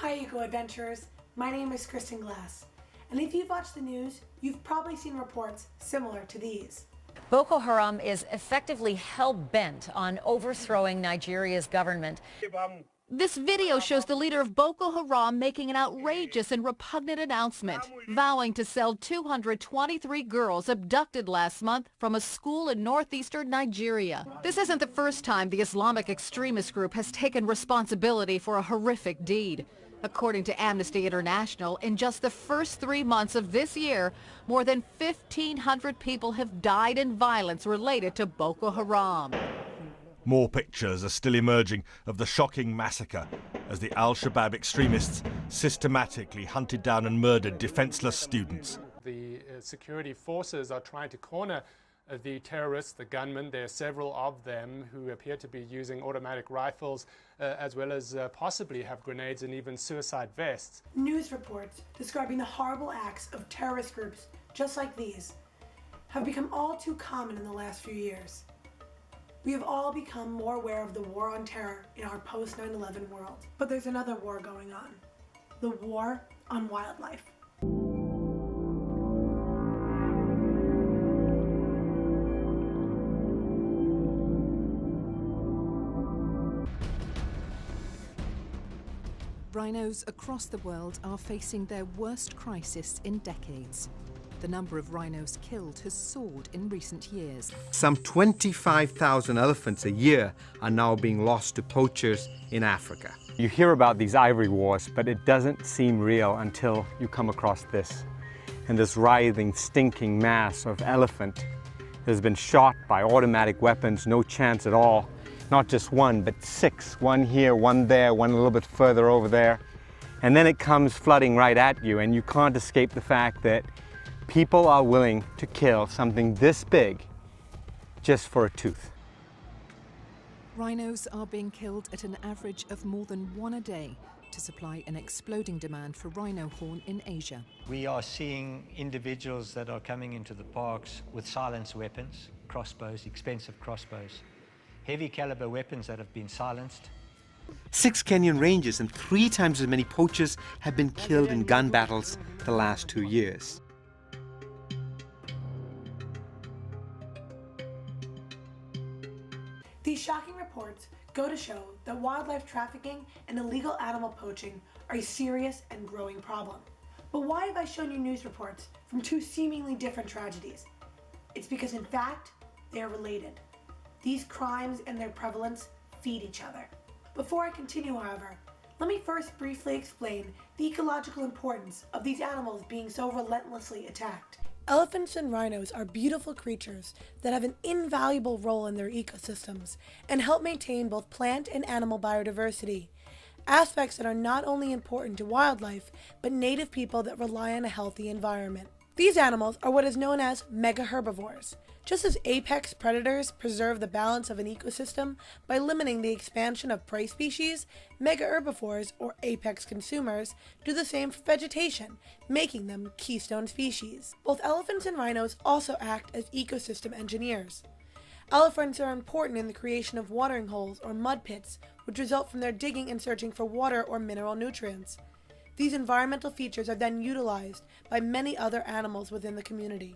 Hi EcoAdventurers, my name is Kristen, and if you've watched the news, you've probably seen reports similar to these. Boko Haram is effectively hell-bent on overthrowing Nigeria's government. This video shows the leader of Boko Haram making an outrageous and repugnant announcement, vowing to sell 223 girls abducted last month from a school in northeastern Nigeria. This isn't the first time the Islamic extremist group has taken responsibility for a horrific deed. According to Amnesty International, in just the first 3 months of this year, more than 1,500 people have died in violence related to Boko Haram. More pictures are still emerging of the shocking massacre as the Al-Shabaab extremists systematically hunted down and murdered defenseless students. The security forces are trying to corner the terrorists, the gunmen. There are several of them who appear to be using automatic rifles as well as possibly have grenades and even suicide vests. News reports describing the horrible acts of terrorist groups just like these have become all too common in the last few years. We have all become more aware of the war on terror in our post-9/11 world. But there's another war going on. The war on wildlife. Rhinos across the world are facing their worst crisis in decades. The number of rhinos killed has soared in recent years. Some 25,000 elephants a year are now being lost to poachers in Africa. You hear about these ivory wars, but it doesn't seem real until you come across this. And this writhing, stinking mass of elephant has been shot by automatic weapons, no chance at all. Not just one, but 6. One here, one there, one a little bit further over there. And then it comes flooding right at you, and you can't escape the fact that people are willing to kill something this big just for a tooth. Rhinos are being killed at an average of more than one a day to supply an exploding demand for rhino horn in Asia. We are seeing individuals that are coming into the parks with silenced weapons, crossbows, expensive crossbows, heavy caliber weapons that have been silenced. 6 Kenyan rangers and 3 times as many poachers have been killed in gun battles the last 2 years. These shocking reports go to show that wildlife trafficking and illegal animal poaching are a serious and growing problem. But why have I shown you news reports from 2 seemingly different tragedies? It's because in fact, they are related. These crimes and their prevalence feed each other. Before I continue, however, let me first briefly explain the ecological importance of these animals being so relentlessly attacked. Elephants and rhinos are beautiful creatures that have an invaluable role in their ecosystems and help maintain both plant and animal biodiversity, aspects that are not only important to wildlife, but native people that rely on a healthy environment. These animals are what is known as mega-herbivores. Just as apex predators preserve the balance of an ecosystem by limiting the expansion of prey species, mega-herbivores, or apex consumers, do the same for vegetation, making them keystone species. Both elephants and rhinos also act as ecosystem engineers. Elephants are important in the creation of watering holes or mud pits, which result from their digging and searching for water or mineral nutrients. These environmental features are then utilized by many other animals within the community.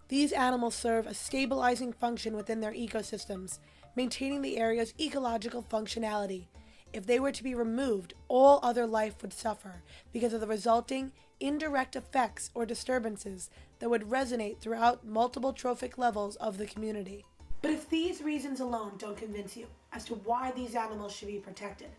These animals serve a stabilizing function within their ecosystems, maintaining the area's ecological functionality. If they were to be removed, all other life would suffer because of the resulting indirect effects or disturbances that would resonate throughout multiple trophic levels of the community. But if these reasons alone don't convince you as to why these animals should be protected,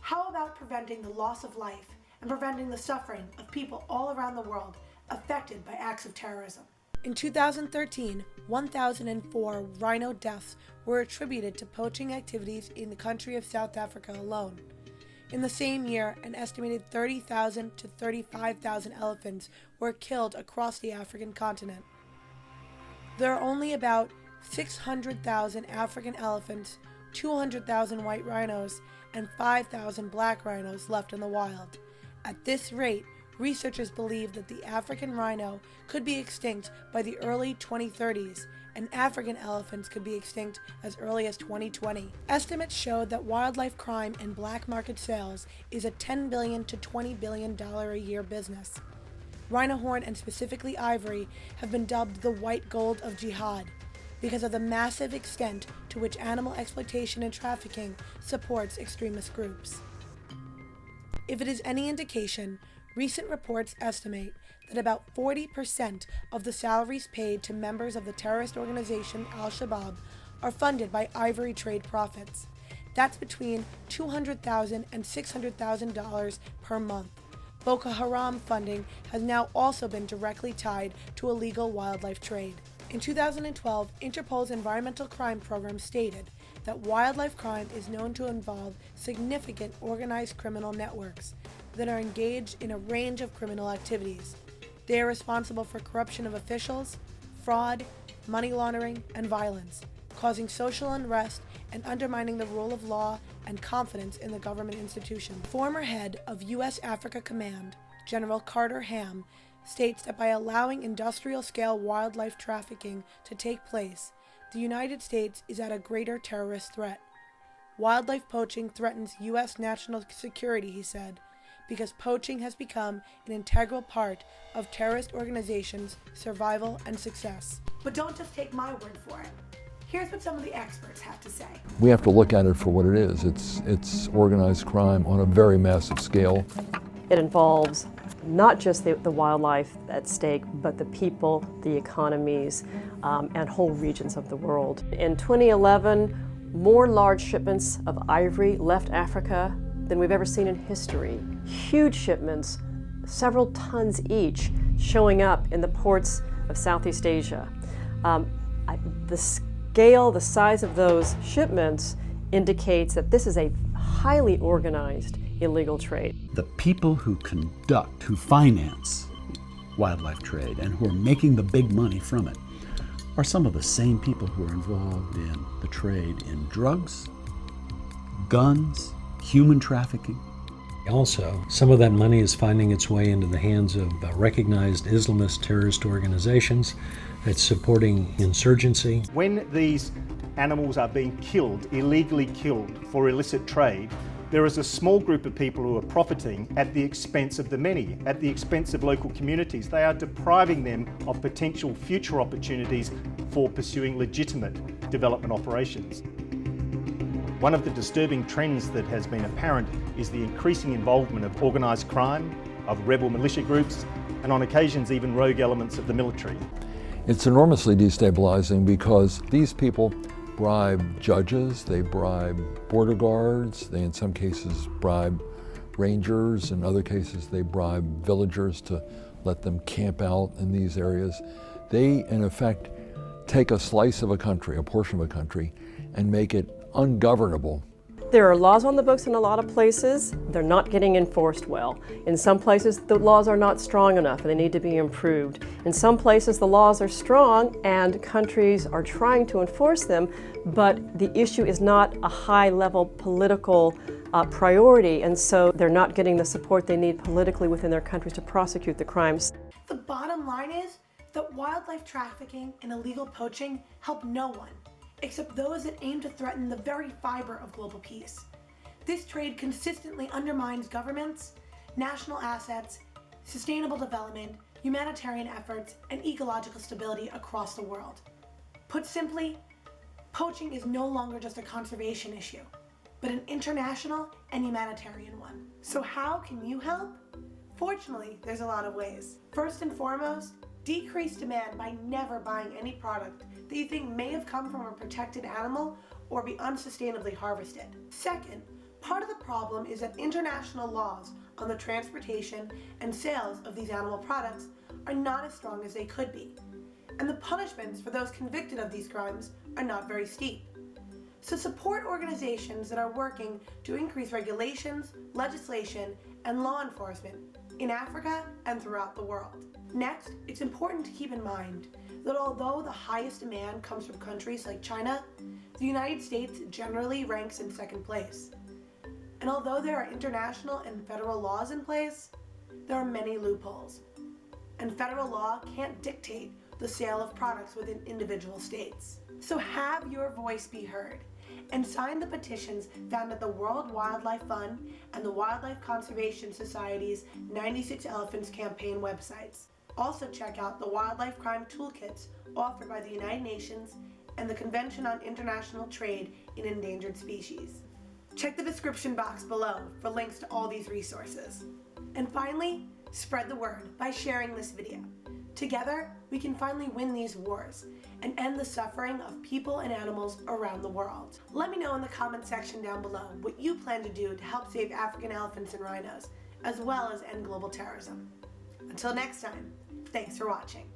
how about preventing the loss of life and preventing the suffering of people all around the world affected by acts of terrorism? In 2013, 1,004 rhino deaths were attributed to poaching activities in the country of South Africa alone. In the same year, an estimated 30,000 to 35,000 elephants were killed across the African continent. There are only about 600,000 African elephants, 200,000 white rhinos, and 5,000 black rhinos left in the wild. At this rate, researchers believe that the African rhino could be extinct by the early 2030s, and African elephants could be extinct as early as 2020. Estimates showed that wildlife crime and black market sales is a $10 billion to $20 billion a year business. Rhino horn, and specifically ivory, have been dubbed the white gold of jihad because of the massive extent to which animal exploitation and trafficking supports extremist groups. If it is any indication, recent reports estimate that about 40% of the salaries paid to members of the terrorist organization Al-Shabaab are funded by ivory trade profits. That's between $200,000 and $600,000 per month. Boko Haram funding has now also been directly tied to illegal wildlife trade. In 2012, Interpol's environmental crime program stated that wildlife crime is known to involve significant organized criminal networks that are engaged in a range of criminal activities. They are responsible for corruption of officials, fraud, money laundering, and violence, causing social unrest and undermining the rule of law and confidence in the government institution. Former head of U.S. Africa Command, General Carter Ham, states that by allowing industrial-scale wildlife trafficking to take place, the United States is at a greater terrorist threat. Wildlife poaching threatens U.S. national security, he said, because poaching has become an integral part of terrorist organizations' survival and success. But don't just take my word for it. Here's what some of the experts have to say. We have to look at it for what it is. It's organized crime on a very massive scale. It involves not just the wildlife at stake, but the people, the economies, and whole regions of the world. In 2011, more large shipments of ivory left Africa than we've ever seen in history. Huge shipments, several tons each, showing up in the ports of Southeast Asia. The scale, the size of those shipments indicates that this is a highly organized illegal trade. The people who conduct, who finance wildlife trade and who are making the big money from it are some of the same people who are involved in the trade in drugs, guns, human trafficking. Also, some of that money is finding its way into the hands of recognized Islamist terrorist organizations that's supporting insurgency. When these animals are being killed, illegally killed for illicit trade, there is a small group of people who are profiting at the expense of the many, at the expense of local communities. They are depriving them of potential future opportunities for pursuing legitimate development operations. One of the disturbing trends that has been apparent is the increasing involvement of organised crime, of rebel militia groups, and on occasions even rogue elements of the military. It's enormously destabilizing because these people bribe judges, they bribe border guards, they in some cases bribe rangers, in other cases they bribe villagers to let them camp out in these areas. They, in effect, take a slice of a country, a portion of a country, and make it ungovernable. There are laws on the books in a lot of places. They're not getting enforced well. In some places, the laws are not strong enough and they need to be improved. In some places, the laws are strong and countries are trying to enforce them, but the issue is not a high-level political priority, and so they're not getting the support they need politically within their countries to prosecute the crimes. The bottom line is that wildlife trafficking and illegal poaching help no one, except those that aim to threaten the very fiber of global peace. This trade consistently undermines governments, national assets, sustainable development, humanitarian efforts, and ecological stability across the world. Put simply, poaching is no longer just a conservation issue, but an international and humanitarian one. So how can you help? Fortunately, there's a lot of ways. First and foremost, decrease demand by never buying any product that you think may have come from a protected animal or be unsustainably harvested. Second, part of the problem is that international laws on the transportation and sales of these animal products are not as strong as they could be, and the punishments for those convicted of these crimes are not very steep. So support organizations that are working to increase regulations, legislation, and law enforcement in Africa and throughout the world. Next, it's important to keep in mind that although the highest demand comes from countries like China, the United States generally ranks in second place. And although there are international and federal laws in place, there are many loopholes, and federal law can't dictate the sale of products within individual states. So have your voice be heard and sign the petitions found at the World Wildlife Fund and the Wildlife Conservation Society's 96 Elephants campaign websites. Also check out the wildlife crime toolkits offered by the United Nations and the Convention on International Trade in Endangered Species. Check the description box below for links to all these resources. And finally, spread the word by sharing this video. Together, we can finally win these wars and end the suffering of people and animals around the world. Let me know in the comment section down below what you plan to do to help save African elephants and rhinos, as well as end global terrorism. Until next time, thanks for watching.